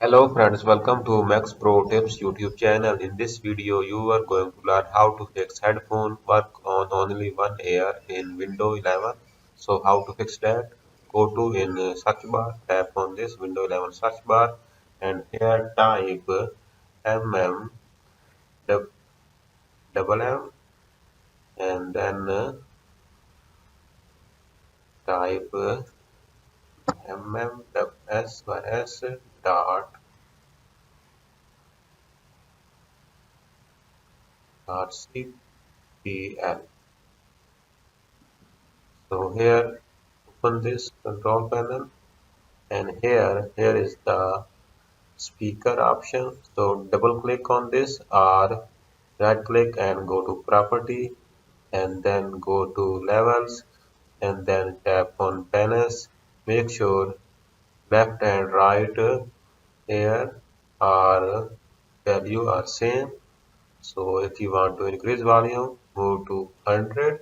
Hello friends, welcome to Max Pro Tips YouTube channel. In this video, you are going to learn how to fix headphone work on only one ear in Windows 11. So how to fix that? Go to in search bar, tap on this Windows 11 search bar and here type mm double M and then type mmsys dot cpl. So here open this control panel and here is the speaker option. So double click on this or right click and go to property and then go to levels and then tap on panels. Make sure left and right here are value are same. So if you want to increase volume, move to 100,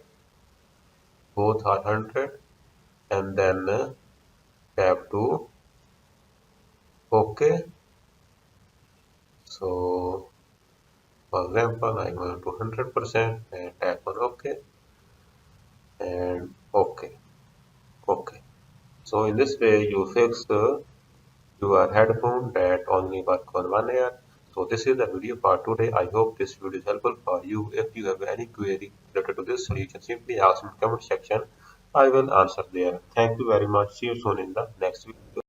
both are 100 and then tap to OK. So for example, I'm going to 100% and tap on OK and OK. OK. So in this way, you fix your headphone that only work on one ear. So this is the video for today. I hope this video is helpful for you. If you have any query related to this solution, simply ask in the comment section. I will answer there. Thank you very much. See you soon in the next video.